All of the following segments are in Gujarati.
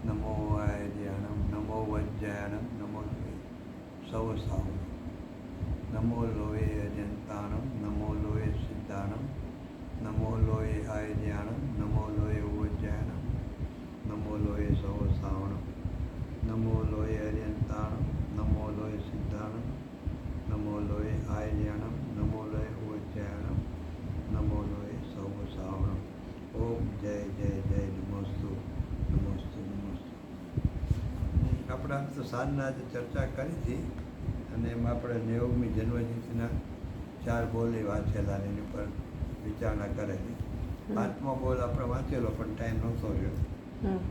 નમો આયર્યાણમ નમો વજ્જાયણમ નમો સૌ સાવણમ નમો લોહે અજંતાણમ નમો લોહે સિદ્ધાણમ નમો લોહે આયર્યાણમ નમો લોહે વજ્જાયણમ નમો લોહે સૌ સાવણમ નમો લોહે અજંતાણમ નમો લોહે સિદ્ધાણમ નમો લોહે આયર્યાણમ નમો લોહે વજ્જાયણમ નમો લોહે સૌ સાવણમ. ઓમ જય જય જય નમસ્તુ નમસ્તુ નમસ્તુ. આપણે આમ તો સાંજના આજે ચર્ચા કરી હતી અને એમાં આપણે 90મી જન્મજયંતિના 4 બોલ વાંચેલા અને એની પર વિચારણા કરેલી. 5મો બોલ આપણે વાંચેલો પણ ટાઈમ નહોતો રહ્યો.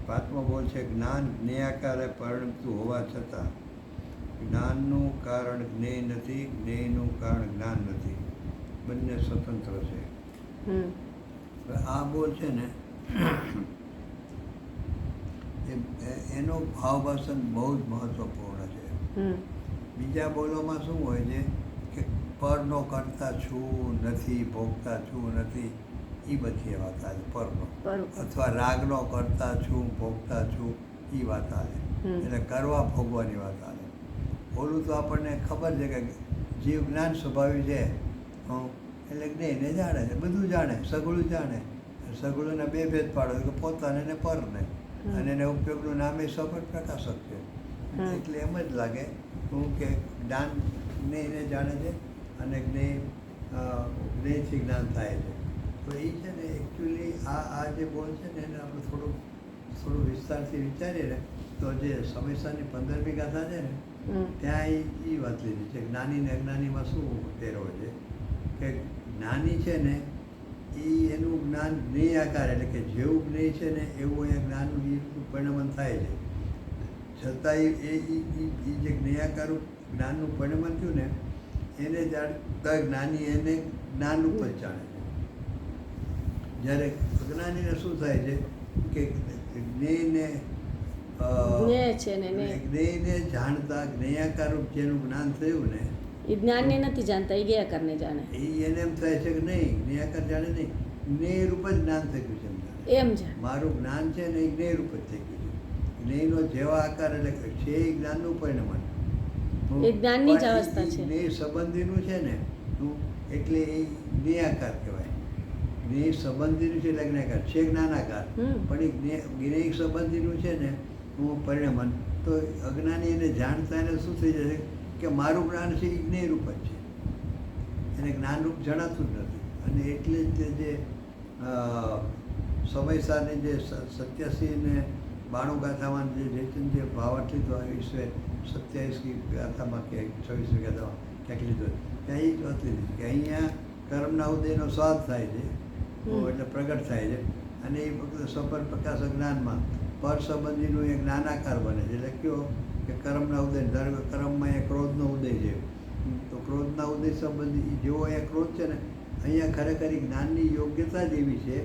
5મો બોલ છે જ્ઞાન જ્ઞેયાકારે પરિણમતું હોવા છતાં જ્ઞાનનું કારણ જ્ઞેય નથી, જ્ઞેયનું કારણ જ્ઞાન નથી, બંને સ્વતંત્ર છે. આ બોલ છે ને એનો ભાવભાષણ બહુ જ મહત્વપૂર્ણ છે. બીજા બોલોમાં શું હોય છે કે પરનો કરતા છું નથી, ભોગતા છું નથી, એ બધી વાત આવે પરનો, અથવા રાગનો કરતા છું ભોગતા છું એ વાત આવે, એટલે કરવા ભોગવાની વાત આવે. ઓલું તો આપણને ખબર છે કે જીવ જ્ઞાન સ્વભાવી છે એટલે જ્ઞેયને જાણે છે, બધું જાણે, સગળું જાણે. સગળુંને 2 ભેદ પાડો કે પોતાને ને પરને, અને એને ઉપયોગનું નામે સફળ પ્રકાશક છે. એટલે એમ જ લાગે હું કે જ્ઞાન જ્ઞેયને જાણે છે અને જ્ઞેયથી જ્ઞાન થાય છે. તો એ છે ને એકચ્યુઅલી આ જે બોલ છે ને એને આપણે થોડું વિસ્તારથી વિચારીએ ને તો જે સમયસાની 15મી ગાથા છે ને ત્યાં એ વાત લીધી છે. જ્ઞાની ને અજ્ઞાનીમાં શું ફેરવો છે કે જ્ઞાની છે ને એ એનું જ્ઞાન જ્ઞેય આકાર, એટલે કે જેવું જ્ઞેય છે ને એવું અહીંયા જ્ઞાનનું એ પરિણમન થાય છે. છતાં એ જે જ્ઞેયાકારનું જ્ઞાનનું પરિણમન થયું ને એને જાણતા જ્ઞાની એને જ્ઞાનરૂપ જ જાણે છે. જ્યારે અજ્ઞાનીને શું થાય છે કે જ્ઞેયને જાણતા જ્ઞેયાકારરૂપ જેનું જ્ઞાન થયું ને એ જ્ઞાનને નથી જાણતા, એ જ્ઞેયાકારને જાણે. એને એમ થાય છે કે નહીં જ્ઞેયાકાર જાણે નહીં, જ્ઞેયરૂપ જ જ્ઞાન થઈ ગયું છે એમ જાણે. મારું જ્ઞાન છે ને એ જ્ઞેયરૂપ જ થઈ ગયું છે. જ્ઞેયનો જેવા આકાર એટલે છે એ જ્ઞાનનું પરિણમન, એ જ્ઞાનની જ અવસ્થા છે. જ્ઞેય સંબંધીનું છે ને એટલે એ જ્ઞેયાકાર કહેવાય. જ્ઞેય સંબંધીનું છે એટલે જ્ઞાકાર છે, જ્ઞાનાકાર. પણ એ જ્ઞેય સંબંધીનું છે ને પરિણમન, તો અજ્ઞાની એને જાણતા એને શું થઈ જશે કે મારું જ્ઞાન છે એ જ્ઞેયરૂપ જ છે, એને જ્ઞાનરૂપ જણાતું જ નથી. અને એટલે જ જે સમયસારની જે 87 ને 92 ગાથામાં જે ભાવાર્થ લીધો વિશ્વે 27મી ગાથામાં કે 26મી ગાથામાં ક્યાંક લીધો ત્યાં એ જ વાત લીધી કે અહીંયા કર્મના ઉદયનો સ્વાદ થાય છે એટલે પ્રગટ થાય છે, અને એ ફક્ત સફળ પ્રકાશ જ્ઞાનમાં પર સંબંધીનું એક જ્ઞાનાકાર બને છે. એટલે કયો કે કર્મના ઉદય, ધારો કે કર્મમાં એ ક્રોધનો ઉદય છે તો ક્રોધના ઉદય સંબંધી જેવો એ ક્રોધ છે ને અહીંયા ખરેખર જ્ઞાનની યોગ્યતા જ એવી છે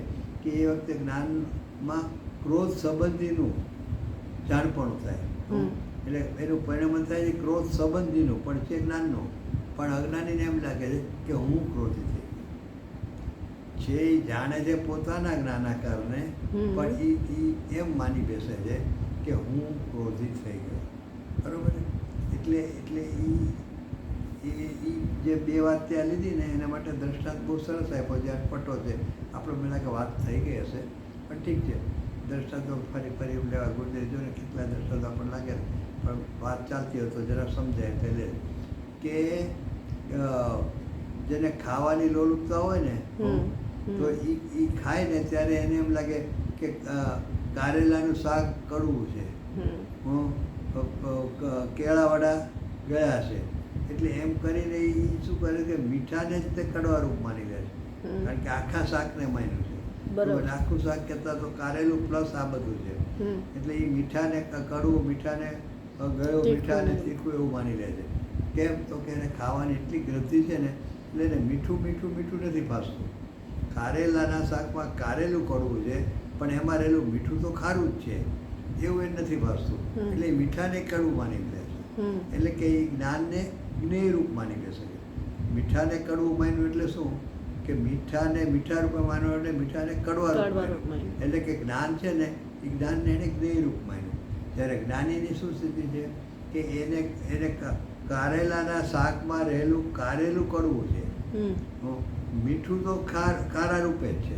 કે એ વખતે જ્ઞાનમાં ક્રોધ સંબંધીનું જાણપણું થાય, એટલે એનું પરિણમન થાય છે ક્રોધ સંબંધીનું પણ છે જ્ઞાનનું. પણ અજ્ઞાનીને એમ લાગે છે કે હું ક્રોધી થઈ છે, એ જાણે છે પોતાના જ્ઞાનાકારને, પણ એ એમ માની બેસે છે કે હું ક્રોધિત થઈ ગયો. બરાબર છે? એટલે એ જે 2 વાત ત્યાં લીધી ને એના માટે દ્રષ્ટાંત બહુ સરસ આપ્યો છે. પટો છે આપણે મને કે વાત થઈ ગઈ હશે પણ ઠીક છે, દ્રષ્ટાંતો ફરી લેવા ગુરુદેવ જો ને કેટલા દ્રષ્ટાંતો આપણને લાગે પણ વાત ચાલતી હોય તો જરા સમજાય પહેલે કે જેને ખાવાની લોલુપતા હોય ને તો એ ખાય ને ત્યારે એને એમ લાગે કે કારેલાનું શાક કડવું છે, કેળાવાળા ગયા છે, એટલે એમ કરીને એ શું કરે કે મીઠાને જ તે કડવા રૂપ માની લે છે, કારણ કે આખા શાકને માન્યું છે. આખું શાક કહેતા તો કારેલું પ્લસ આ બધું છે, એટલે એ મીઠાને કડવું, મીઠાને ગળ્યું, મીઠાને તીખું એવું માની લે છે. કેમ તો કે એને ખાવાની એટલી ગ્રંથિ છે ને એટલે એને મીઠું મીઠું મીઠું નથી ફાસતું. કારેલાના શાકમાં કારેલું કડવું છે પણ એમાં રહેલું મીઠું તો ખારું જ છે એવું એ નથી ભાસતું, એટલે મીઠાને કડવું માની લે છે. એટલે કે એ જ્ઞાનને જ્ઞેયરૂપ માની લે છે. મીઠાને કડવું માન્યું એટલે શું કે મીઠાને મીઠા રૂપે માનવા એટલે મીઠાને કડવા રૂપ માન્યું, એટલે કે જ્ઞાન છે ને એ જ્ઞાનને એને જ્ઞેયરૂપ માન્યું. જ્યારે જ્ઞાનીની શું સ્થિતિ છે કે એને કારેલાના શાકમાં રહેલું કારેલું કડવું છે. મીઠું તો ખારા રૂપે જ છે.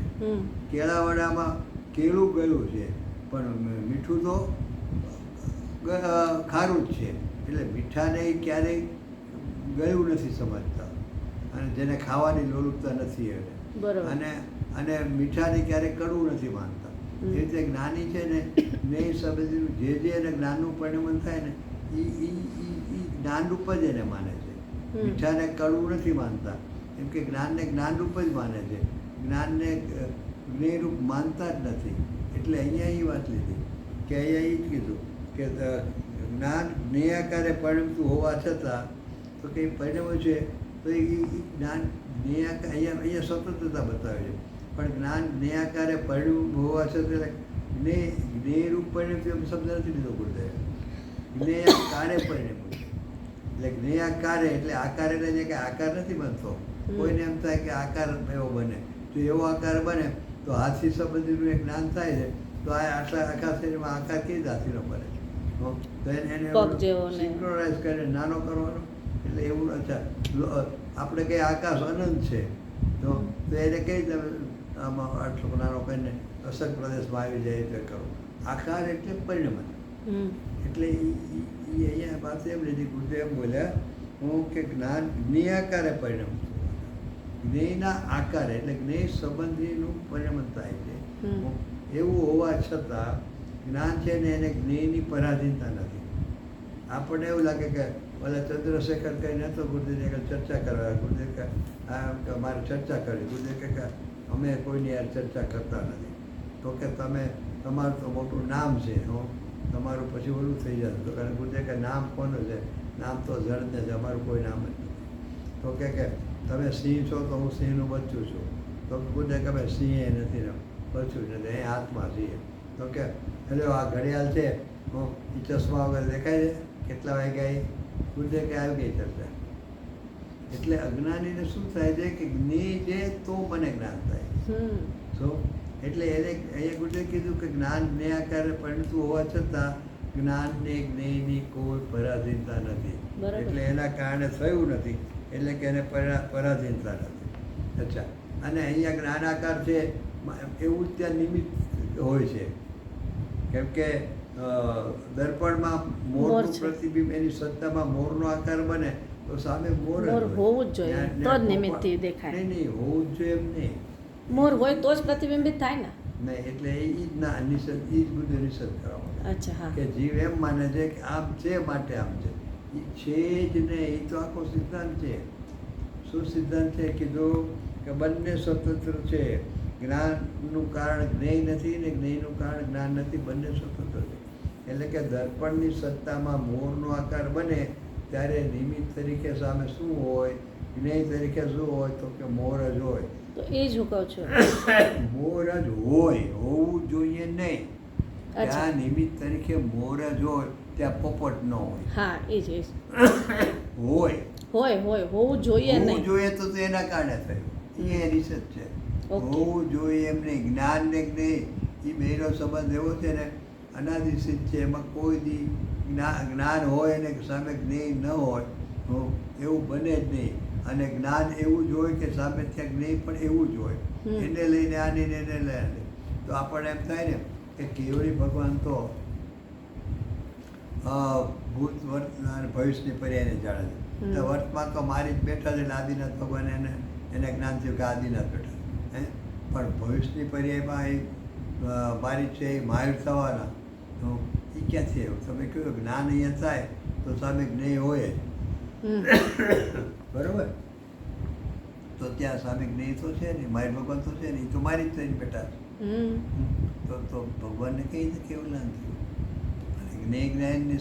કેળાવાડામાં કેળું ગળ્યું છે પણ મીઠું તો ખારું જ છે. એટલે મીઠાને ક્યારેય ગળ્યું નથી સમજતા અને જેને ખાવાની લોલુપતા નથી એને અને મીઠાને ક્યારેય કડવું નથી માનતા. એ રીતે જ્ઞાની છે ને જ્ઞેય સંબંધીનું જે એને જ્ઞાનનું પરિણમન થાય ને એ જ્ઞાનરૂપ જ એને માને છે. મીઠાને કડવું નથી માનતા, એમ કે જ્ઞાનને જ્ઞાનરૂપ જ માને છે. જ્ઞાનને જ્ઞેયરૂપ માનતા જ નથી. એટલે અહીંયા એ વાત લીધી કે અહીંયા એ જ કીધું કે જ્ઞાન જ્ઞેયાકારે પરિણમતું હોવા છતાં તો કંઈ પરિણમ્યું છે તો એ જ્ઞાન જ્ઞેયાકાર અહીંયા સ્વતંત્રતા બતાવે છે. પણ જ્ઞાન જ્ઞેયાકારે પરિણમ હોવા છતાં જ્ઞેયરૂપ પરિણમતું એમ શબ્દ નથી લીધો ગુરુદેવે. જ્ઞેયાકારે પરિણમ્યું છે એટલે જ્ઞેયાકારે એટલે આકાર એટલે કે આકાર નથી બનતો. કોઈને એમ થાય કે આકાર એવો બને, જો એવો આકાર બને તો હાથી સંબંધીનું એક જ્ઞાન થાય છે તો આ આખા શરીરમાં આકાર કેવી રીતે હાથીનો બને? તો એને સિંક્રોનાઇઝ કરીને નાનો કરવાનો. એટલે એવું અચ્છા આપણે કંઈ આકાશ અનંત છે તો એને કઈ રીતે આમાં આટલો નાનો કરીને અસર પ્રદેશમાં આવી જાય એટલે કરો. આકાર એટલે પરિણમન. એટલે એ અહીંયા પાસે એમ લીધી ગુરુદેવ એમ બોલ્યા કે જ્ઞાન જ્ઞેયાકારે પરિણમતું, જ્ઞેયના આકારે એટલે જ્ઞેય સંબંધીનું પરિણમન થાય છે. એવું હોવા છતાં જ્ઞાન છે ને એને જ્ઞેયની પરાધીનતા નથી. આપણને એવું લાગે કે ઓલા ચંદ્રશેખર કંઈ નહોતો ગુરુદેવ ચર્ચા કરવા. ગુરુદેવ કે મારે ચર્ચા કરવી. ગુરુદેવ કે અમે કોઈની યાર ચર્ચા કરતા નથી. તો કે તમારું તો મોટું નામ છે, તમારું પછી ઓલું થઈ જતું. તો કારણ ગુરુદેવ કે નામ કોનું છે? નામ તો જળને છે, અમારું કોઈ નામ જ નથી. તો કે તમે સિંહ છો તો હું સિંહનું બચ્ચું છું. તો ગુરુદેવ કે ભાઈ સિંહ એ નથી ને બચ્ચું નથી, અહીં હાથમાં સિંહ. તો કે હેલો આ ઘડિયાળ છે, એ ચશ્મા વગર દેખાય છે, કેટલા વાગ્યા એ? ગુરુદેવ કે આવી ગઈ ચર્ચા. એટલે અજ્ઞાનીને શું થાય છે કે જ્ઞેય છે તો મને જ્ઞાન થાય. સો એટલે એને અહીંયા ગુરુદેવ કીધું કે જ્ઞાન જ્ઞેયાકારે પરિણતું હોવા છતાં જ્ઞાનને જ્ઞેયની કોઈ પરાધીનતા નથી. એટલે એના કારણે થયું નથી, એટલે કે એને પરાધીનતા નથી. અચ્છા, અને અહીંયા જ્ઞાનાકાર છે એવું જ ત્યાં નિમિત્ત હોય છે. કેમ કે દર્પણમાં મોરનું પ્રતિબિંબ એની સત્તામાં મોરનો આકાર બને તો સામે મોર હોવું જ જોઈએ તો જ નિમિત્તથી દેખાય. નહીં હોવું જ જોઈએ એમ નહીં. મોર હોય તો જ પ્રતિબિંબિત થાય ને. નહીં એટલે એ જ ના નિષેધ, એ જ બધું નિષેધ કરવામાં. અચ્છા, હા. કે જીવ એમ માને છે કે આમ છે માટે આમ છે. એ છે જ ને, એ તો આખો સિદ્ધાંત છે. શું સિદ્ધાંત છે? કીધું કે બંને સ્વતંત્ર છે. જ્ઞાનનું કારણ જ્ઞેય નથી ને જ્ઞેયનું કારણ જ્ઞાન નથી, બંને સ્વતંત્ર છે. એટલે કે દર્પણની સત્તામાં મોરનો આકાર બને ત્યારે નિમિત્ત તરીકે સામે શું હોય? જ્ઞેય તરીકે શું હોય? તો કે મોર જ હોય. તો એ જ હું કહું છું, મોર જ હોય, હોવું જોઈએ નહીં. ત્યાં નિમિત્ત તરીકે મોર જ હોય, ત્યાં પોપટ ન હોય. હા, એ જ હોય હોવું જોઈએ નહીં. હોવું જોઈએ તો એના કારણે થયું. એ રિસર્ચ છે. હોવું જોઈએ એમ નહીં. જ્ઞાન ને જ્ઞેય એ બેનો સંબંધ એવો છે ને અનાદિસિદ્ધ છે. એમાં કોઈ દી જ્ઞાન હોય અને સામે જ્ઞેય ન હોય એવું બને જ નહીં. અને જ્ઞાન એવું જ હોય કે સામે ત્યાં જ્ઞેય પણ એવું જ હોય. એને લઈને આને એને લઈને તો આપણને એમ થાય ને કે કેવળી ભગવાન તો ભૂત વર્તમાન ભવિષ્યની પર્યાયને જાણે છે. તો વર્તમાન તો મારી જ બેઠા છે. આદિનાથ ભગવાન એને જ્ઞાન થયું કે આદિનાથ બેઠા હે, પણ ભવિષ્યની પર્યાયમાં એ મારી છે એ મહાવીર થવાના. તો એ ક્યાંથી એવું? તમે કહ્યું જ્ઞાન અહીંયા થાય તો સામે જ્ઞેય હોય જ. બરોબર? તો ત્યાં સામે જ્ઞેય તો છે ને, મહાવીર ભગવાન તો છે ને, એ તો મારી જ થઈને બેઠા છે. તો ભગવાનને કઈ રીતે કેવું જ્ઞાન થયું? અને જ્ઞેય જ્ઞાનની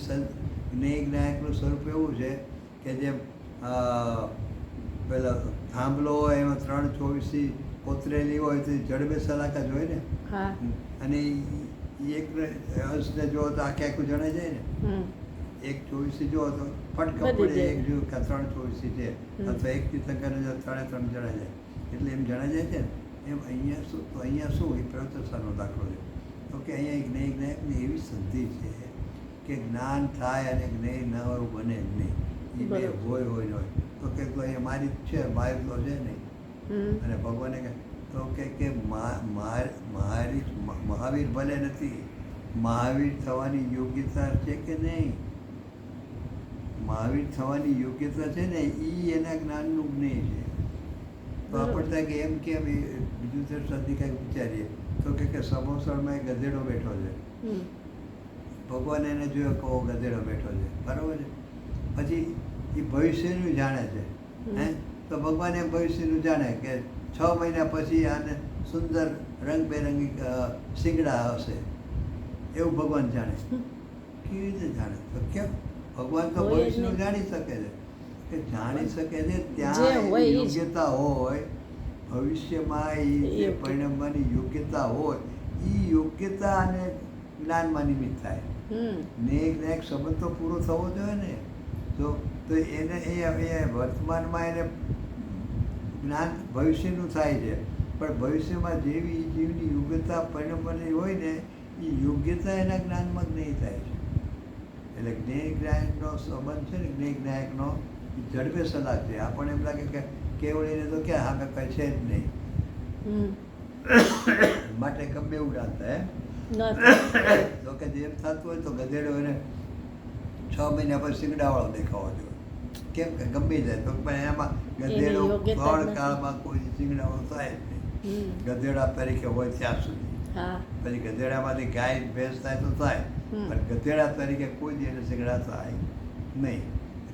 જ્ઞેય જ્ઞાનનું સ્વરૂપ એવું છે કે જેમ પેલા થાંભલો હોય એમાં 3/24 કોતરેલી હોય તો જડબે સલાકા જ હોય ને. અને એક અંશને જો તો આખું જણાઈ જાય ને. 1/24 જો તો ફટકો પડે, એક જો 3/24 છે અથવા એક તીર્થંકરને જો 3/3 જણાઈ જાય એટલે એમ જણાઈ જાય છે ને. એમ અહીંયા શું? તો અહીંયા શું? એ પ્રવચસાનો દાખલો છે. તો કે અહીંયા જ્ઞેય જ્ઞાનની એવી સંધિ છે કે જ્ઞાન થાય અને જ્ઞેય ન હોય બને જ નહીં. એ બે બરાબર. હોય ન હોય તો કે તો એ મારી જ છે, મારી તો છે નહીં. હમ. અને ભગવાને કહે તો કે મહાવીર ભલે નથી, મહાવીર થવાની યોગ્યતા છે કે નહીં? મહાવીર થવાની યોગ્યતા છે ને એ એના જ્ઞાનનું જ્ઞેય છે. તો આપણે થાય કે એમ કેમ એ બીજું દર્શનથી કંઈક વિચારીએ તો કે સમોસણમાં એક ગધેડો બેઠો છે. હમ. ભગવાન એને જોયો કહો ગધેડો બેઠો છે, બરાબર છે. પછી એ ભવિષ્યનું જાણે છે. હે તો ભગવાન એમ ભવિષ્યનું જાણે કે 6 મહિના પછી આને સુંદર રંગબેરંગી શીંગડા હશે, એવું ભગવાન જાણે. કેવી રીતે જાણે? તો કેમ? ભગવાન તો હોય જ ભવિષ્યનું નહીં. જાણી શકે છે. કે જાણી શકે છે જે ત્યાં હોય એ જ. યોગ્યતા હોય, ભવિષ્યમાં એ જે યોગ્ય. પરિણમવાની યોગ્યતા હોય એ યોગ્યતા અને જ્ઞાનમાં નિમિત્ત થાય. હમ. ને એક સંબંધ તો પૂરો થવો જોઈએ ને. તો એને એ વર્તમાનમાં એને જ્ઞાન ભવિષ્યનું થાય છે, પણ ભવિષ્યમાં જેવી જીવની યોગ્યતા પરિણમવાની હોય ને એ યોગ્યતા એના જ્ઞાનમાં જ્ઞેય થાય છે. એટલે જ્ઞેય જ્ઞાનનો સંબંધ છે ને, જ્ઞેય જ્ઞાયકનો ઝડપે સલાહ છે. આપણને એમ લાગે કે કેવળીને તો ક્યાં સામે કંઈ છે જ નહીં, હમ. માટે ગમે એવું ના થાય. નથી. તો કે જેમ થતું હોય તો ગધેડો એને 6 મહિના પછી શીંગડાવાળો દેખાવો જોઈએ. કેમ કે ગમી જાય તો પણ એમાં ગધેડો યોગ્યતા જ ત્રણ નથી. કાળમાં કોઈ શીંગડાવાળો થાય જ નહીં. હમ. ગધેડા તરીકે હોય ત્યાં સુધી. હા. પછી ગધેડામાંથી ગાય ભેંસ થાય તો થાય, હમ. પણ ગધેડા તરીકે કોઈ દી એને શીંગડા થાય નહીં.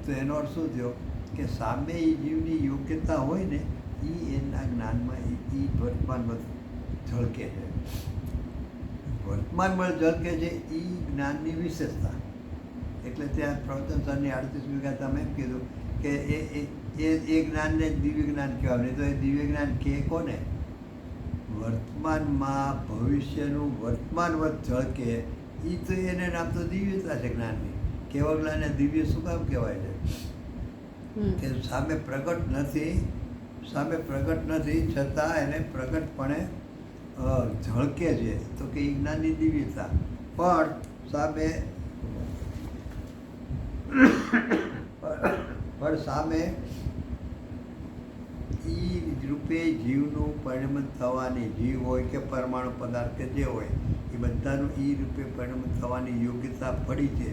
તો એનો અર્થ શું થયો કે સામે એ જીવની યોગ્યતા હોય ને એ એના જ્ઞાનમાં એ વર્તમાનમાં ઝળકે છે. વર્તમાનમાં ઝળકે છે એ જ્ઞાનની વિશેષતા. એટલે ત્યાં પ્રવચન સરની 38 વીઘા તમે એમ કીધું કે એ જ્ઞાનને દિવ્ય જ્ઞાન કહેવાય. નહીં તો એ દિવ્ય જ્ઞાન કહે કોને? વર્તમાનમાં ભવિષ્યનું વર્તમાનવત ઝળકે એ તો એને નામ તો દિવ્યતા છે જ્ઞાનની. કેવળ જ્ઞાનને દિવ્ય શું કામ કહેવાય છે? હમ. કે સામે પ્રગટ નથી છતાં એને પ્રગટપણે ઝળકે છે. તો કે એ જ્ઞાનની દિવ્યતા. પણ સામે ઈ રૂપે જીવનું પરિણમન થવાની, જીવ હોય કે પરમાણુ પદાર્થ કે જે હોય એ બધાનું ઈ રૂપે પરિણમન થવાની યોગ્યતા પડી છે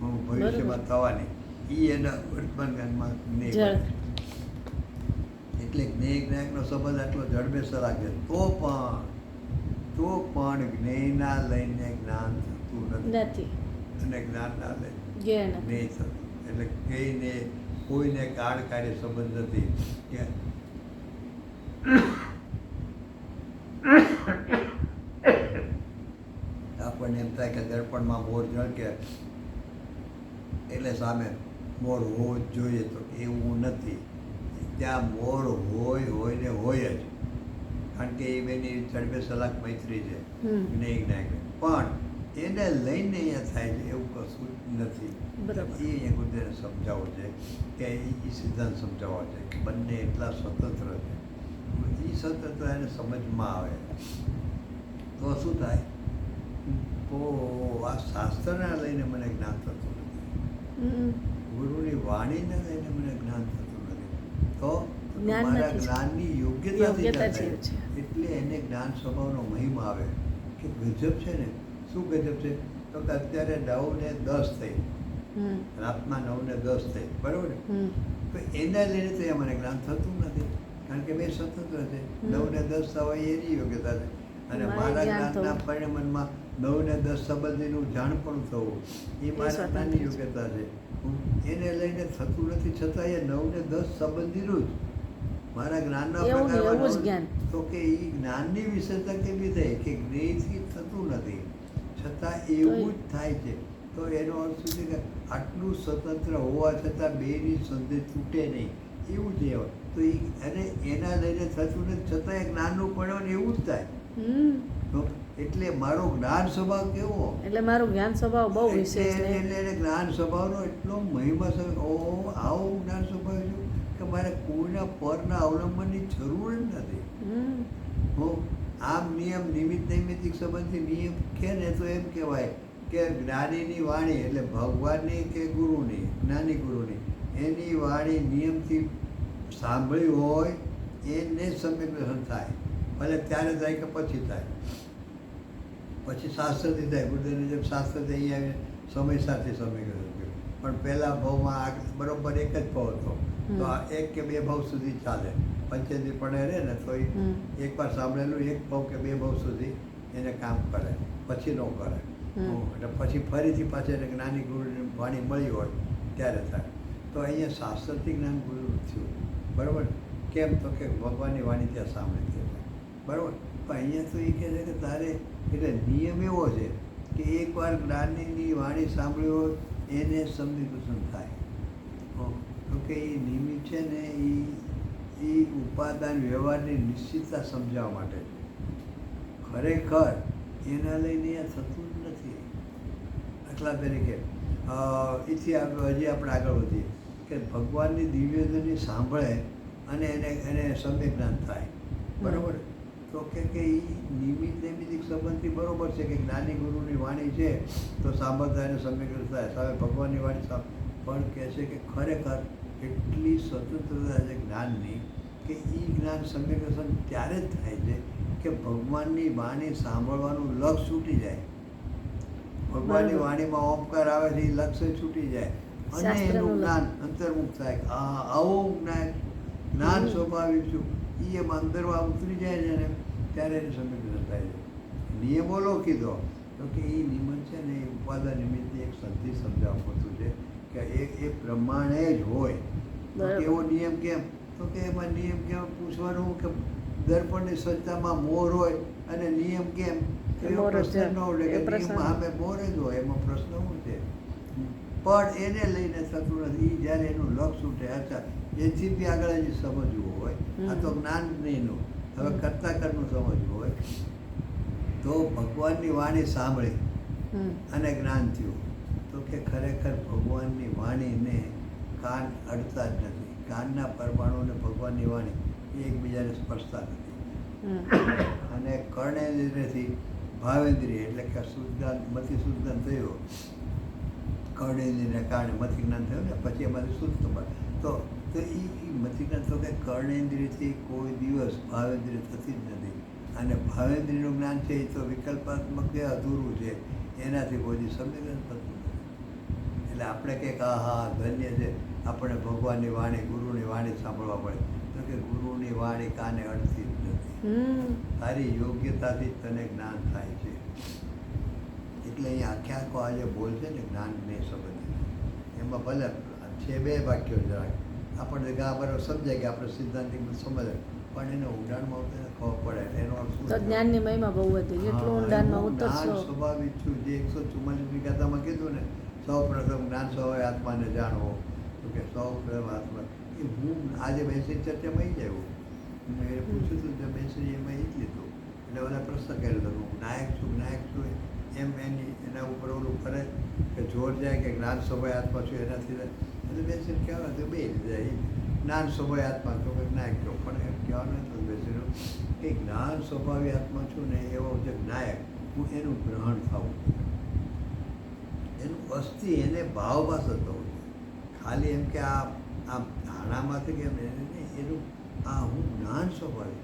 ભવિષ્યમાં થવાની. ઈ એના વર્તમાન જ્ઞાનમાં જ્ઞેય જળ. બને. એટલે જ્ઞેય જ્ઞાયકનો સંબંધ આટલો જડબેસર લાગે તો પણ જ્ઞેયના લઈને જ્ઞાન થતું નથી નથી. અને જ્ઞાનના લઈને જ્ઞેય નથી. જ્ઞેય થતું. એટલે કઈને કોઈને કાર્ય સંબંધ નથી કે આપણને એમ થાય કે દર્પણમાં મોર ઝળકે એટલે સામે મોર હોવો જ જોઈએ, તો એવું નથી. ત્યાં મોર હોય ને હોય જ, કારણ કે એ બેની ઝડપે સલાક મૈત્રી છે. હમ. જ્ઞેય જ્ઞાયક. પણ એને લઈને અહીંયા થાય છે એવું કશું નથી. બરાબર. એ અહીંયા ગુરુદેવને સમજાવવો છે કે એ સિદ્ધાંત સમજાવવો છે કે બંને એટલા સ્વતંત્ર છે. એ સ્વતંત્ર એને સમજમાં આવે તો શું થાય? તો આ શાસ્ત્રના લઈને મને જ્ઞાન થતું નથી, હમ. ગુરુની વાણીને લઈને મને જ્ઞાન થતું નથી. તો જ્ઞાન મારા નથી. જ્ઞાનની યોગ્યતાથી યોગ્યતા થાય. જેવું છે. એટલે એને જ્ઞાન સ્વભાવનો મહિમા આવે કે ગજબ છે ને. શું ગજબ છે? તો કે અત્યારે 9 ને 10 થઈ, હમ. રાતના 9 ને 10 થઈ, બરાબર ને? હમ. તો એના લઈને તો એ મને જ્ઞાન થતું નથી, કારણ કે બે સ્વતંત્ર છે. 9 ને 10 થવા એની યોગ્યતા છે, અને મારે મારા જ્ઞાન જ્ઞાનના થવું. પરિણમનમાં 9 ને 10 સંબંધીનું જાણ પણ થવું એ મારા સ્વતંત્ર જ્ઞાનની છે. યોગ્યતા છે. એને લઈને થતું નથી, છતાં એ 9 ને 10 સંબંધીનું જ મારા જ્ઞાનના એવું ને પ્રકારમાં એવું જ જ્ઞાન. તો કે એ જ્ઞાનની વિશેષતા કેવી થઈ કે જ્ઞેયથી થતું નથી છતાં એવું જ થાય છે. તો એનો અર્થ શું છે કે આટલું સ્વતંત્ર હોવા છતાં બેની સંધિ તૂટે નહીં એવું જ હોય. તો એ અને એના લઈને થતું નથી છતાં એ જ્ઞાનનું પરિણામ એવું જ થાય. હમ. તો એટલે મારો જ્ઞાન સ્વભાવ કેવો? એટલે મારું જ્ઞાન સ્વભાવ બહુ વિશેષ છે. એટલે એને જ્ઞાન સ્વભાવનો એટલો મહિમા છે. આવો જ્ઞાન સ્વભાવ છે કે મારે કોઈના પરના અવલંબનની જરૂર જ નથી. હમ. હું આમ નિયમ નિમિત્ત નૈમિત્તિક સંબંધથી નિયમ કે ને તો એમ કહેવાય કે જ્ઞાનીની વાણી એટલે ભગવાનની કે ગુરુની, જ્ઞાની ગુરુની એની વાણી નિયમથી સાંભળી હોય એને જ સમ્યક દર્શન થાય. ભલે ત્યારે થાય કે પછી થાય, પછી શાસ્ત્રથી થાય. ગુરુદેવની જેમ શાસ્ત્રથી અહીંયા આવીને સમય સાથે સમ્યક દર્શન કર્યું. પણ પહેલાં ભાવમાં બરોબર એક જ ભાવ હતો, તો આ એક કે બે ભાવ સુધી ચાલે. પંચેન્દ્રિય પણ રહે ને તો એકવાર સાંભળેલું એક ભાવ કે બે ભાવ સુધી એને કામ કરે, પછી ન કરે. એટલે પછી ફરીથી પાછળ એને જ્ઞાની ગુરુની વાણી મળી હોય ત્યારે થાય. તો અહીંયા શાસ્ત્રથી જ્ઞાન ગુરુ થયું, બરાબર. કેમ તો કે ભગવાનની વાણી ત્યાં સાંભળી છે, બરાબર. પણ અહીંયા તો એ કહે છે કે તારે એટલે નિયમ એવો છે કે એકવાર જ્ઞાનીની વાણી સાંભળી હોય એને સમ્યક થાય. તો કે એ નિમિત્ત છે ને એ ઉપાદાન વ્યવહારની નિશ્ચિતતા સમજાવવા માટે છે. ખરેખર એના લઈને આ થતું જ નથી. દાખલા તરીકે એથી હજી આપણે આગળ વધીએ કે ભગવાનની દિવ્યધ્વનિ સાંભળે અને એને સમ્યક જ્ઞાન થાય, બરાબર. તો કે એ નિમિત્ત નૈમિત્તિક સંબંધથી બરાબર છે કે જ્ઞાની ગુરુની વાણી છે તો સાંભળતા એને સમ્યક થાય. સામે ભગવાનની વાણી પણ કહે છે કે ખરેખર એટલી સ્વતંત્રતા છે જ્ઞાનની કે એ જ્ઞાન સમ્યક દર્શન ત્યારે જ થાય છે કે ભગવાનની વાણી સાંભળવાનું લક્ષ છૂટી જાય. ભગવાનની વાણીમાં ઓમકાર આવે છે એ લક્ષ્ય છૂટી જાય અને એનું જ્ઞાન અંતર્મુખ થાય. આવું જ્ઞાન સ્વાભાવિક છું એ એમ અંદરમાં ઉતરી જાય છે ને ત્યારે એને સમ્યક થાય છે. નિયમો લો કીધો તો કે એ નિયમન છે ને એ ઉપાદાન નિમિત્તની એક સંધિ સમજાવવા પડતું છે કે એ પ્રમાણે જ હોય. તો કેવો નિયમ કેમ? તો કે એમાં નિયમ કેમ પૂછવાનું કે દર્પણની સ્વચ્છતામાં મોર હોય અને નિયમ કેમ? પ્રશ્ન ન ઉડે કે નિયમમાં સામે મોર જ હોય, એમાં પ્રશ્ન શું છે? પણ એને લઈને થતું નથી. એ જ્યારે એનું લક્ષ ઉઠે, અચ્છા એથી બી આગળ હજી સમજવું હોય, આ તો જ્ઞાન નહીંનું, હવે કરતા કરનું સમજવું હોય તો ભગવાનની વાણી સાંભળી અને જ્ઞાન થયું. તો કે ખરેખર ભગવાનની વાણીને કાન અડતા જ નથી. કાનના પરમાણુને ભગવાનની વાણી એ એકબીજાને સ્પર્શતા નથી. અને કર્ણેન્દ્રિયથી ભાવેન્દ્રિય એટલે કે શુદ્ધાન મથી શુદ્ધાન થયું, કર્ણેન્દ્રિયને કારણે મથી જ્ઞાન થયું ને પછી એમાંથી શુદ્ધ બને. તો એ મથી જ્ઞાન તો કે કર્ણેન્દ્રિયથી કોઈ દિવસ ભાવેન્દ્રિય થતી જ નથી. અને ભાવેન્દ્રિયનું જ્ઞાન છે એ તો વિકલ્પાત્મક કે અધૂરું છે, એનાથી કોઈ સંવેદન થતું નથી. એટલે આપણે કંઈક હા ધન્ય છે આપણે ભગવાનની વાણી ગુરુની વાણી સાંભળવા પડે. તો કે ગુરુની વાણી કાને અડતી જ નથી. તારી યોગ્યતાથી જ તને જ્ઞાન થાય છે. એટલે અહીંયા આખો આજે બોલ છે ને જ્ઞાનને સંબંધિત, એમાં ભલે છે બે વાક્યો જરાક આપણને બરાબર સમજાય કે આપણે સિદ્ધાંતિક સમજાય, પણ એને ઊંડાણમાં આવતા ખબર પડે એનો અર્થ શું? તો જ્ઞાનની મહિમા બહુ હતી, જેટલું ઊંડાણમાં ઉતરશો. સ્વાભાવિક છું જે 144 ગાથામાં કીધું ને, સૌ પ્રથમ જ્ઞાન સ્વભાવે આત્માને જાણવો. તો કે સૌ પ્રથમ આત્મા એ હું આજે બેસી ચર્ચામાં આવી જાય મેં પૂછ્યું હતું તો બેસી એમાં એ જ લીધું. એટલે બધા પ્રશ્ન કર્યો હતો હું નાયક છું એમ એના ઉપર ઓલું કરે કે જોર જાય કે જ્ઞાન સ્વભાવે આત્મા છું એનાથી. એટલે બેસીને કહેવાનું હતું બે જાય જ્ઞાન સ્વભાવે આત્મા છો કે નાયક છો, પણ એમ કહેવાનું હતું બેસીનું કે જ્ઞાન સ્વભાવે આત્મા છું ને એવો જે નાયક હું એનું ગ્રહણ થવું, એનું અસ્થિ એને ભાવભાસ થતો હોય. ખાલી એમ કે આ ધારણામાંથી કે એનું આ હું જ્ઞાન સ્વભાવે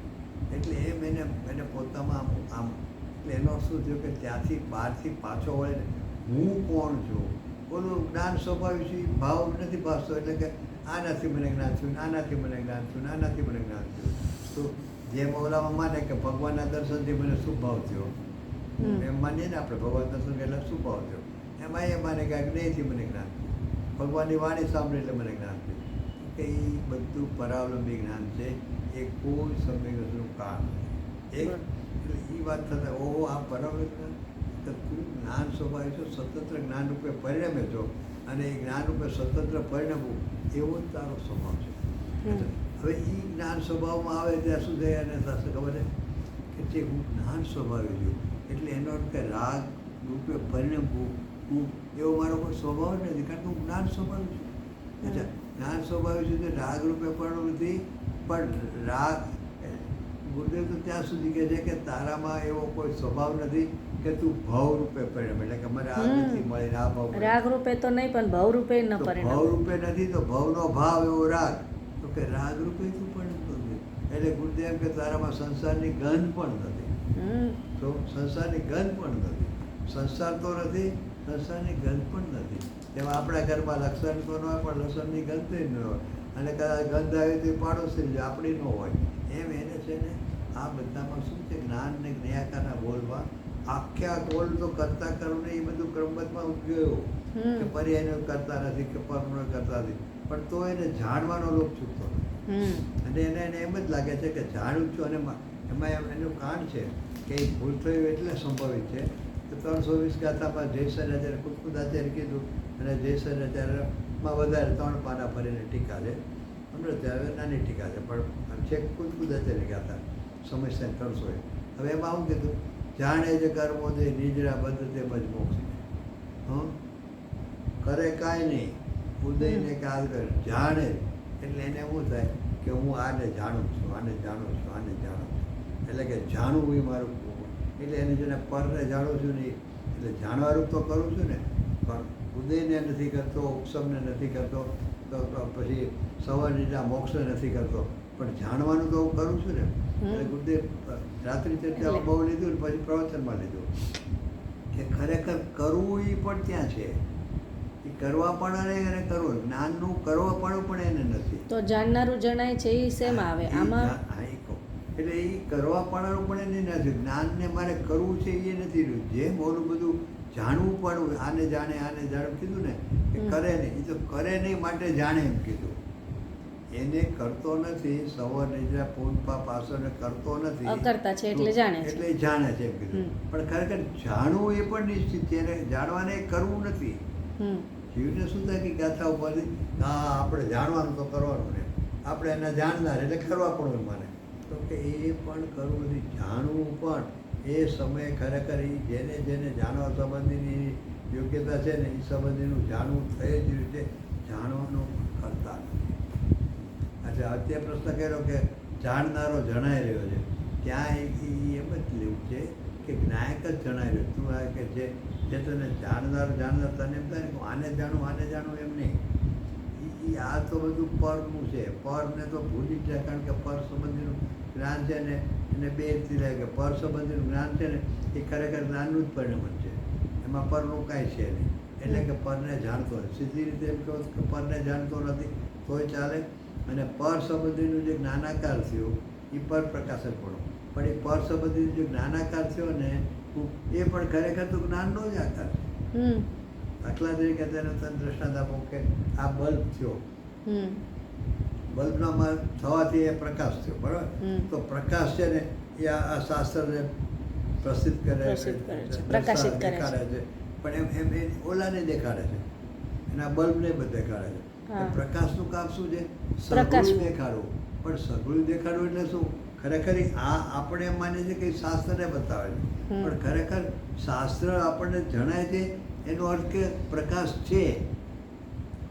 એટલે એમ એને પોતામાં આમ એટલે એનો શું થયું કે ત્યાંથી બહારથી પાછો વળે હું કોણ છું બોલું જ્ઞાન સ્વભાવ છે ભાવ નથી ભાસતો. એટલે કે આનાથી મને જ્ઞાન થયું, આનાથી મને જ્ઞાન થયું, આનાથી મને જ્ઞાન થયું. તો જેમ ઓલામાં માને કે ભગવાનના દર્શનથી મને શુભ ભાવ થયો, એમ માનીએ ને આપણે ભગવાન દર્શન એટલે શુભ ભાવ થયો. એમાં એ માને કે જ્ઞેયથી મને જ્ઞાન થયું, ભગવાનની વાણી સાંભળી એટલે મને જ્ઞાન થયું. કે એ બધું પરાવલંબી જ્ઞાન છે, એ કોઈ સંવેદનનું કામ એક એ વાત થતાં ઓહો આ પરાવલંબી જ્ઞાન તો તું જ્ઞાન સ્વભાવ છો, સ્વતંત્ર જ્ઞાન રૂપે પરિણમે છો અને એ જ્ઞાન રૂપે સ્વતંત્ર પરિણમવું એવો જ તારો સ્વભાવ છે. હવે એ જ્ઞાન સ્વભાવમાં આવે ત્યાં શું થાય અને થશે ખબર છે કે જે હું જ્ઞાન સ્વભાવી છું એટલે એનો અર્થ કે રાગ રૂપે પરિણમવું હું એવો મારો કોઈ સ્વભાવ જ નથી, કારણ કે હું જ્ઞાન સ્વભાવી છું. અચ્છા જ્ઞાન સ્વભાવી છું તો રાગ રૂપે પણ નથી, પણ રાગ ગુરુદેવ તો ત્યાં સુધી કહે છે કે તારામાં એવો કોઈ સ્વભાવ નથી કે તું ભાવ રૂપે પરિણમે, એટલે કે મને આ નથી મળે આ ભાવ મળે. રાગ રૂપે તો નહીં પણ ભાવ રૂપે ન તો પરિણમે. ભાવ રૂપે નથી તો ભાવનો ભાવ એવો રાગ, તો કે રાગ રૂપે તું પરિણમતો નથી. એટલે ગુરુદેવ એમ કે તારામાં સંસારની ગંધ પણ નથી. તો સંસારની ગંધ પણ નથી, સંસાર તો નથી, સંસારની ગંધ પણ નથી. તેમાં આપણા ઘરમાં લક્ષણ તો ન હોય પણ લસણની ગંધ ન હોય, અને કદાચ ગંધ આવી તો એ પાડોશી જ આપણી ન હોય. એમ એને છે ને આ બધામાં શું છે, જ્ઞાન ને જ્ઞાયકાના બોલમાં આખા બોલ તો કરતા કરું ને એ બધું ક્રમબદ્ધમાં ગયો કે પર્યાયનો કરતા નથી કે પરનો કરતા નથી, પણ તો એને જાણવાનો લોક છૂટતો નથી. અને એને એમ જ લાગે છે કે જાણું છું, અને એમાં એનું કાંડ છે કે એ ભૂલ થયું એટલે સંભવિત છે. તો 320 ગાથામાં જયસરાચાર્ય કુદકુદાચાર્ય કીધું, અને જયસરાચાર્યમાં વધારે 3 પાના ફરીને ટીકા છે. અમૃતાચાર્ય નાની ટીકા છે, પણ છે કુદકુદાચાર્ય ગાથા સમસ્યા 300. હવે એમાં આવું કીધું, જાણે જે કર્મો દે નિજરા બંધ તેમજ મોક્ષ. કરે કાંઈ નહીં, ઉદયને કાલ કરે, જાણે એટલે એને શું થાય કે હું આને જાણું છું, આને જાણું છું, આને જાણું છું, એટલે કે જાણવું એ મારું. એટલે એને જેને પરને જાણું છું નહીં, એટલે જાણવારૂપ તો કરું છું ને, પણ ઉદયને નથી કરતો, ઉપસમને નથી કરતો, તો પછી સવારના મોક્ષને નથી કરતો, પણ જાણવાનું તો હું કરું છું ને. એટલે ગુરુદેવ રાત્રિ ચર્ચામાં બહુ લીધું ને પછી પ્રવચનમાં લીધું કે ખરેખર કરવું એ પણ ત્યાં છે, એ કરવા પણ એને કરવું, જ્ઞાનનું કરવા પણ એને નથી. તો જાણનારું જણાય છે એ શેમાં આવે આમાં? એટલે એ કરવા પણ એને નથી, જ્ઞાનને મારે કરવું છે એ નથી રહ્યું. જેમ ઓલું બધું જાણવું પણ, આને જાણે આને જાણે કીધું ને કે કરે નહીં, એ તો કરે નહીં માટે જાણે એમ કીધું. એને કરતો નથી, સવાર નિદ્રા પૂનપા પાછળ કરતો નથી, અકર્તા છે એટલે જાણે છે, એટલે જાણે છે એમ કીધું. પણ ખરેખર જાણવું એ પણ નિશ્ચિત છે, એને જાણવાને કરવું નથી. જીવને શું થાય કે ગાથા ઉપરથી હા આપણે જાણવાનું તો કરવાનું ને, આપણે એના જાણનાર એટલે કરવા પણ માને, તો કે એ પણ કરવું નથી. જાણવું પણ એ સમયે ખરેખર એ જેને જેને જાણવા સંબંધીની યોગ્યતા છે ને એ સંબંધીનું જાણવું થઈ જ રહ્યું છે, જાણવાનું કરતા નથી. એટલે અત્યારે પ્રશ્ન કર્યો કે જાણનારો જણાઈ રહ્યો છે, ત્યાં એમ જ લેવું છે કે જ્ઞાયક જ જણાઈ રહ્યો. તું આ કે જે તને જાણનાર તને એમ થાય ને કે આને જાણું એમ નહીં. એ આ તો બધું પરનું છે, પરને તો ભૂલી જ જાય, કારણ કે પર સંબંધીનું જ્ઞાન છે ને એને બે રીતે લે કે પર સંબંધીનું જ્ઞાન છે ને એ ખરેખર જ્ઞાનનું જ પરિણામ છે, એમાં પરનું કાંઈ છે નહીં. એટલે કે પરને જાણતો નથી. સીધી રીતે એમ કહો કે પરને જાણતો નથી તોય ચાલે. અને પર સંબંધીનું જે જ્ઞાનાકાર થયો એ પર પ્રકાશકપણું, પણ એ પર સંબંધીનું જે જ્ઞાનાકાર થયો ને એ પણ ખરેખર તો જ્ઞાનનો જ આકાર છે. દાખલા તરીકે તેને દ્રષ્ટાંત આપો કે આ બલ્બ થયો, બલ્બનામાં થવાથી એ પ્રકાશ થયો, બરાબર? તો પ્રકાશ છે ને એ આ શાસ્ત્રને પ્રસિદ્ધ કરે છે, પ્રકાશિત દેખાડે છે, પણ એમ એ ઓલાને દેખાડે છે, એના બલ્બને બધે દેખાડે છે. પ્રકાશનું કામ શું છે? સગળું દેખાડવું. પણ સગળું દેખાડવું એટલે શું? ખરેખર આ આપણે એમ માનીએ છીએ કે શાસ્ત્રને બતાવે છે, પણ ખરેખર શાસ્ત્ર આપણને જણાય છે એનો અર્થ કે પ્રકાશ છે,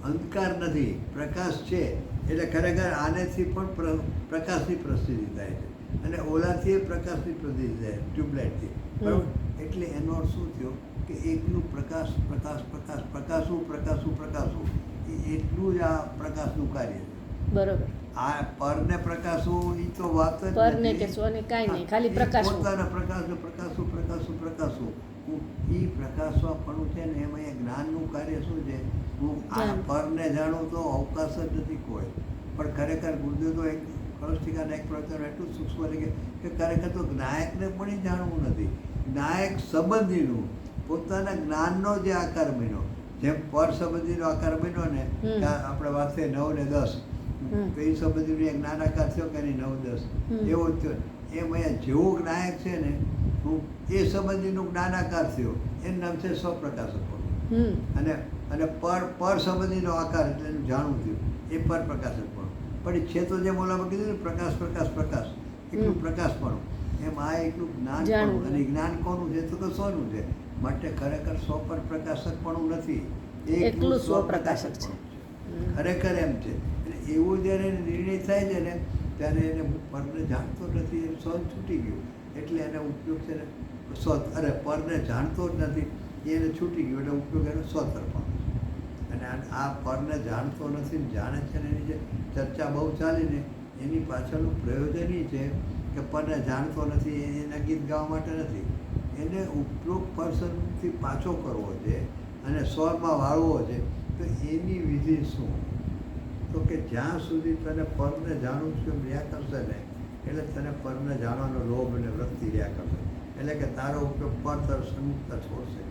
અંધકાર નથી, પ્રકાશ છે. એટલે ખરેખર આનેથી પણ પ્રકાશની પ્રસિદ્ધિ થાય છે, અને ઓલાથી પ્રકાશની પ્રસિદ્ધિ થાય, ટ્યુબલાઇટથી, બરાબર? એટલે એનો અર્થ શું થયો કે એકલું પ્રકાશ પ્રકાશ પ્રકાશ પ્રકાશવું એટલું જ આ પ્રકાશનું કાર્ય છે, બરોબર? આ પરને પ્રકાશવું એ તો વાત જ પરને કે સ્વને કાંઈ નહીં, ખાલી પ્રકાશ, પોતાના પ્રકાશવું એ પ્રકાશવાપણું છે ને એમાં એ જ્ઞાનનું કાર્ય શું છે? હું આ પરને જાણું તો અવકાશ જ નથી કોઈ. પણ ખરેખર ગુરુદેવ તો એક કળશટીકાના એક પ્રવચન એટલું સૂક્ષ્મ કે ખરેખર તો જ્ઞાયકને પણ એ જાણવું નથી. જ્ઞાયક સંબંધીનું પોતાના જ્ઞાનનો જે આકાર બન્યો, જેમ પર સંબંધીનો આકાર બન્યો ને, આપણે વાત થઈ 9 ને 10, તો એ સંબંધીનો એક નાનાકાર થયો કે નહીં 9, 10 એવો જ થયો. એમ અહીંયા જેવો જ્ઞાયક છે ને એ સંબંધીનું જ્ઞાનાકાર થયો, એનું નામ છે સ્વપ્રકાશકપણું. અને પર સંબંધીનો આકાર એટલે એનું જાણવું થયું, એ પર પ્રકાશકપણું. પણ એ છે તો જેમ ઓલામાં કીધું ને પ્રકાશ એટલું પ્રકાશપણું, એમ આ એટલું જ્ઞાન. અને જ્ઞાન કોનું છે? તો સોનું છે. માટે ખરેખર સ્વપર પ્રકાશકપણું નથી, એકલું સ્વપ્રકાશક છે. ખરેખર એમ છે. એટલે એવો જ્યારે નિર્ણય થાય છે ને ત્યારે એને હું પરને જાણતો નથી, એ સ્વ છૂટી ગયું એટલે એને ઉપયોગ છે ને પરને જાણતો જ નથી એને છૂટી ગયું એટલે ઉપયોગ એનો સ્વતર્પણ. અને આ પરને જાણતો નથી ને જાણે છે ને એની જે ચર્ચા બહુ ચાલીને એની પાછળનું પ્રયોજન એ છે કે પરને જાણતો નથી એના ગીત ગાવા માટે નથી, એને ઉપરોક્ત પર્સનથી પાછો કરવો છે અને સ્વરમાં વાળવો છે. તો એની વિધિ શું? તો કે જ્યાં સુધી તને પરને જાણું છું એમ રહ્યા કરશે ને એટલે તને પરને જાણવાનો લોભ અને વૃત્તિ રહ્યા કરશે, એટલે કે તારો ઉપયોગ પર તરફ સન્મુખતા છોડશે.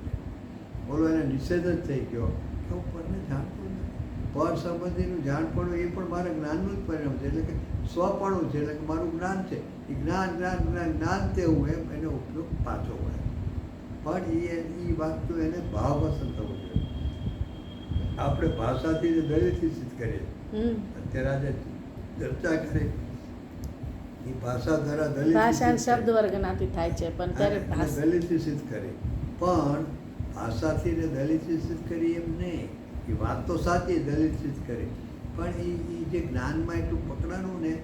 બોલો એને નિષેધ જ થઈ ગયો કે હું પરને જાણતો નથી. પર સંબંધીનું જાણપણું એ પણ મારા જ્ઞાનનું જ પરિણામ છે, એટલે કે સ્વપણું છે, એટલે કે મારું જ્ઞાન છે. એ જ્ઞાન તે હું એમ એનો ઉપયોગ પાછો હોય. પણ એ વાત તો એને ભાવ પસંદ થવું જોઈએ. આપણે ભાષાથી ને દલીલથી સિદ્ધ કરીએ. અત્યારે આજે ચર્ચા કરી એ ભાષા દ્વારા ભાષા શબ્દ વર્ગનાથી થાય છે, પણ ત્યારે દલીલથી સિદ્ધ કરી, પણ ભાષાથી ને દલીલથી સિદ્ધ કરી એમ નહીં. એ વાત તો સાચી, દલીલ સિદ્ધ કરી, પણ એ જે જ્ઞાનમાં એટલું પકડાનું ને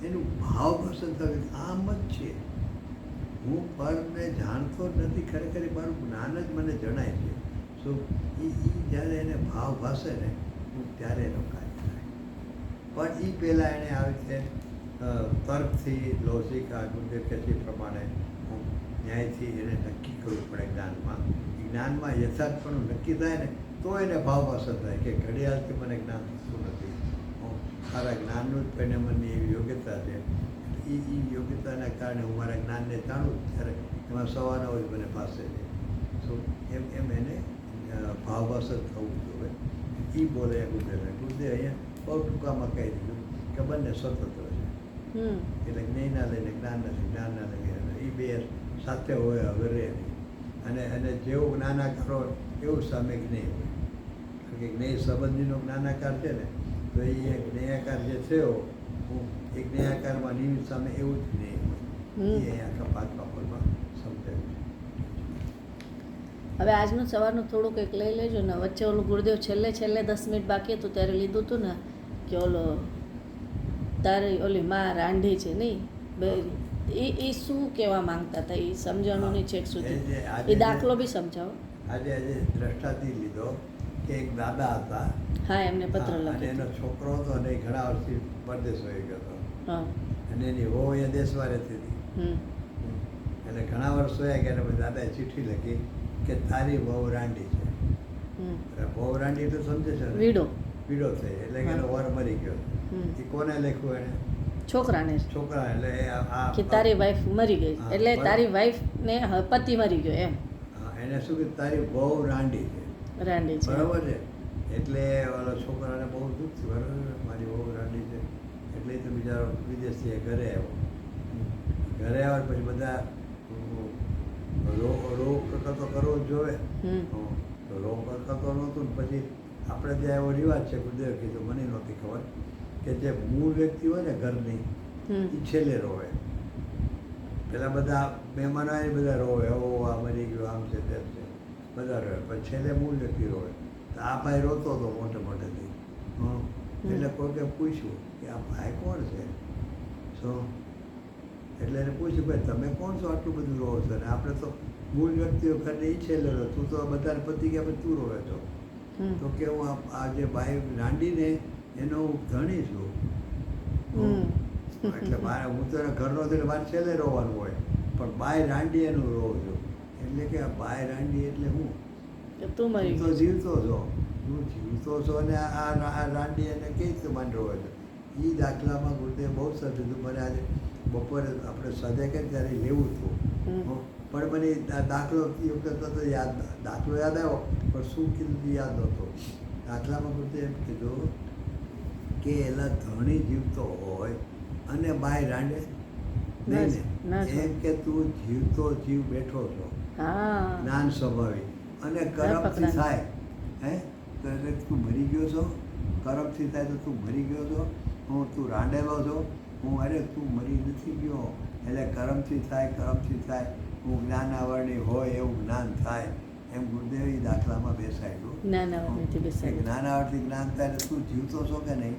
એનું ભાવ પસંદ થયું આમ જ છે. હું પરને જાણતો જ નથી, ખરેખર મારું જ્ઞાન જ મને જણાય છે. સો એ જ્યારે એને ભાવ ભાષે ને ત્યારે એનો કાર્ય થાય. પણ એ પહેલાં એણે આવી રીતે તર્કથી લોજિક આ ગુરુદેવ કે છે પ્રમાણે ન્યાયથી એને નક્કી કરવું પડે. જ્ઞાનમાં યથાર્થપણું નક્કી થાય ને તો એને ભાવ પસંદ થાય કે ઘડિયાળથી મને જ્ઞાન થતું નથી, મારા જ્ઞાનનું જ પરિણામની એવી યોગ્યતા છે. એ યોગ્યતાના કારણે હું મારા જ્ઞાનને જાણું ત્યારે એમાં સવારના હોય મને પાસે છે. સો એમ એને ભાવભાષક થવું જોઈએ. એ બોલે ગુરુદેવે. ગુરુદેવ અહીંયા બહુ ટૂંકામાં કહી દીધું કે બંને સ્વતંત્ર છે. એટલે જ્ઞાનના લઈને જ્ઞાન નથી, જ્ઞાનના લઈને એ બે સાથે હોય હવે રહે નહીં. અને જેવું જ્ઞાનાકાર હોય એવું સામે જ્ઞેય હોય. કારણ કે જ્ઞેય સંબંધીનો જ્ઞાનાકાર છે ને તો એ જ્ઞેયાકાર જે થયો એ જ્ઞેયાકારમાં નિમિત્ત સામે એવું જ જ્ઞેય હોય. એ અહીંયા આખા 5મા પદમાં સમજાયું છે. હવે આજનું સવારનું થોડુંક એક લઈ લેજો ને. વચ્ચે ઓલું ગુરુદેવ છેલ્લે 10 મિનિટ બાકી હતું ત્યારે લીધું હતું ને કે ઓલો તારી ઓલી માં રાંઢી છે નહીં બેરી, એ શું કહેવા માંગતા હતા? એ સમજાણું નહીં છેક સુધી. એ દાખલો બી સમજાવો. આજે દ્રષ્ટાથી લીધો કે એક દાદા હતા. હા, એમને પત્ર અને લખ્યો એનો છોકરો હતો અને એ ઘણા વર્ષથી પરદેશ વહી ગયો હતો. હા, અને એની વહુ અહીંયા દેશમાં રહેતી હતી. એટલે ઘણા વર્ષ થયા કે એને દાદાએ ચિઠ્ઠી લખી કે તારી વહુ રાંડી છે. વહુ રાંડી તો સમજે છે ને, વિડો થઈ એટલે કે એનો વર મરી ગયો. એ કોને લખ્યું એને? છોકરાને. છોકરા. એટલે કે તારી વાઈફ મરી ગઈ, એટલે તારી વાઈફ ને પતિ મરી ગયો એમ. એને શું કીધું? તારી વહુ રાંડી છે. રાંડી છે, બરાબર છે. એટલે ઓલો છોકરાને બહુ દુઃખ થયું, બરાબર મારી વહુ રાંડી છે. એટલે તો બિચારો વિદેશથી ઘરે આવ્યો. ઘરે આવ્યા પછી બધા રોગ કરતો કરવો જ જોવે. તો રોગ કરતો નહોતું ને પછી આપણે ત્યાં એવો રિવાજ છે, ગુરુદેવ કીધું મને નહોતી ખબર કે જે મૂળ વ્યક્તિ હોય ને ઘરની એ છેલ્લે રોવે. પેલા બધા મહેમાનો આવે બધા રોવે, આ મરી ગયો, આમ છે તેમ છે, બધા રોવે. પછી છેલ્લે મૂળ વ્યક્તિ રોવે. તો આ ભાઈ રોતો હતો મોટેથી. એટલે કોઈકે પૂછ્યું કે આ ભાઈ કોણ છે? એટલે એને પૂછ્યું ભાઈ તમે કોણ છો આટલું બધું રોવો છો? અને આપણે તો મૂળ વ્યક્તિઓ ઘરને એ છેલ્લે રહો, તું તો બધાને પતિ ગયા પછી તું રોવે છો. તો કે હું આ જે ભાઈ રાંડીને એનો ધણી છું. એટલે મારે હું તો એના ઘરનો એટલે મારે છેલ્લે રોવાનું હોય, પણ બાય રાંડી એનું રોવું છું. એટલે કે આ બાય રાંડી એટલે હું તું તો જીવતો છો, તું જીવતો છો અને આ રાંડી એને કઈ રીતે માન રોવે છે? એ દાખલામાં ગુરુદેવ બહુ સરસ હતું. મને આજે બપોરે આપણે સ્વાધ્યાય કરી ત્યારે લેવું હતું, પણ મને દાખલો દાખલો યાદ આવ્યો પણ શું કીધું યાદ નહોતો. દાખલામાં ગુરુદેવ એમ કીધું કે એલા ધણી જીવતો હોય અને બાય રાંડે નહીં ને, એમ કે તું જીવતો જીવ બેઠો છો, જ્ઞાન સ્વભાવી અને કર્મથી થાય તો એટલે તું મરી ગયો છો. કર્મથી થાય તો તું મરી ગયો છો, તું રાંડેલો છો. અરે તું મરી નથી ગયો, એટલે કર્મથી થાય હું જ્ઞાનાવરણી હોય એવું જ્ઞાન થાય. એમ ગુરુદેવ એ દાખલામાં બેસાયેલું. જ્ઞાનાવરથી જ્ઞાન થાય તું જીવતો છો કે નહીં?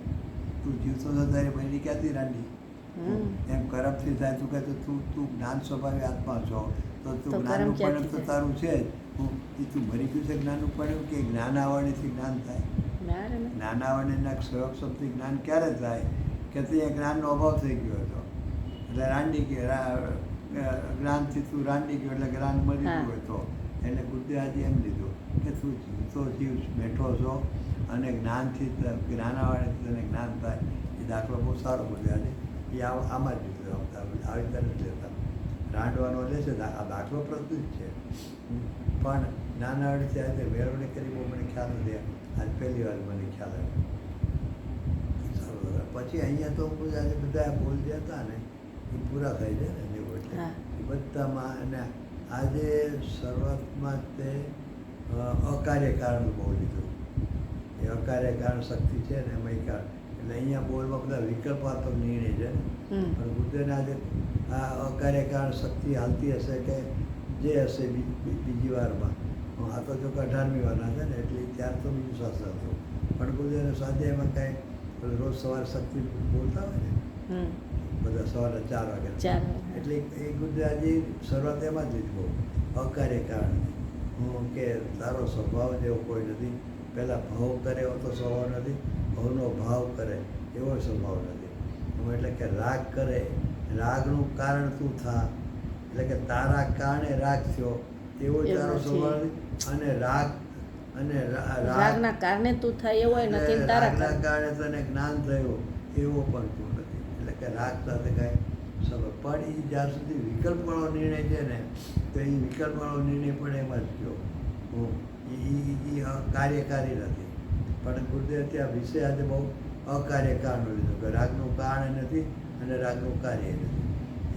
તું જીવતો છો ત્યારે બની ક્યાંથી રાંડી? એમ કર્મથી થાય તું કહે તો તું જ્ઞાન સ્વભાવી આત્મા છો તો તો તું કર્મ જ્ઞાનનું પરિણામ ક્યાંથી તો થાય? તારું છે જ તું મરી ગયું છે જ્ઞાનનું પરિણામ કે જ્ઞાન આવવાનીથી જ્ઞાન થાય? ના રે ના. જ્ઞાન આવવાનીના સ્વયં શબ્દથી જ્ઞાન ક્યારે થાય કે તે જ્ઞાનનો અભાવ થઈ ગયો હતો એટલે રાંડી કે જ્ઞાનથી તું રાંડી ગયો એટલે જ્ઞાન મરી હા. ગયો હતો એટલે ગુરુદેવજી એમ લીધું કે તું જીવતો જીવ બેઠો છો અને જ્ઞાનથી જ્ઞાન આવવાથી તને જ્ઞાન થાય એ દાખલો બહુ સારો ગુરુદેવજી એ આમાં જ લીધો આવી રીતે નથી લેતા રાંડવાનો લે છે આ દાખલો પ્રસ્તુત છે પણ નાના આવડે આજે મેળવણી કરી બહુ મને ખ્યાલ નથી આજ પહેલી વાર મને ખ્યાલ આવ્યો સારું પછી અહીંયા તો હું આજે બધા બોલ જે હતા ને એ પૂરા થઈ જાય ને જેવું એટલે હા. એ બધામાં અને આજે શરૂઆતમાં તે અકાર્ય કારણ બહુ લીધું એ અકાર્ય કારણ શક્તિ છે ને એમાં એ કારણ એટલે અહીંયા બોલમાં બધા વિકલ્પાત્મક નિર્ણય છે ને પણ બુદ્ધને આજે આ અકાર્ય કારણ શક્તિ હાલતી હશે કે જે હશે બીજી વારમાં આ તો જો કે 18મી વારના છે ને એટલે ત્યાર તો બીજું શાસ્ત્ર હતું પણ બુદ્ધને સ્વાધ્યાયમાં કાંઈ રોજ સવારે શક્તિ બોલતા હોય ને બધા સવારે 4 વાગે 4 વાગે. એટલે એ ગુજરાતી શરૂઆત એમાં જ લીધી બહુ અકાર્ય કારણથી હું કે તારો સ્વભાવ જેવો કોઈ નથી પહેલાં ભાવ કરે એવો તો સ્વભાવ નથી ભાવનો ભાવ કરે એવો સ્વભાવ નથી હું એટલે કે રાગ કરે રાગનું કારણ તું થા એટલે કે તારા કારણે રાગ થયો એવો એવું તારો નથી. સ્વભાવ નથી. અને રાગ અને રાગના કારણે તું થાય એવો નથી ને તારા રાગના કારણે. કારણે તને જ્ઞાન થયું એવો પણ તું નથી એટલે કે રાગ સાથે કાંઈ સબબ પણ એ જ્યાં સુધી વિકલ્પવાળો નિર્ણય છે ને તો એ વિકલ્પવાળો નિર્ણય પણ એમાં જ ગયો એ કાર્યકારી નથી પણ ગુરુદેવ ત્યાં વિષય આજે બહુ અકાર્યકારનું લીધું કે રાગનું કારણ નથી અને રાગનું કાર્ય નથી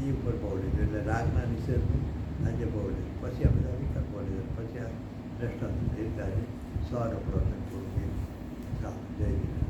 એ ઉપર બહુ લીધું એટલે રાગના નિષેધનું આજે બહુ લીધું પછી આ બધા વિકલ્પો લીધા પછી આ દ્રષ્ટાંત રીતે આજે સવારનો પ્રવચન પૂરું કર્યું ચાલો જય હિન્દ.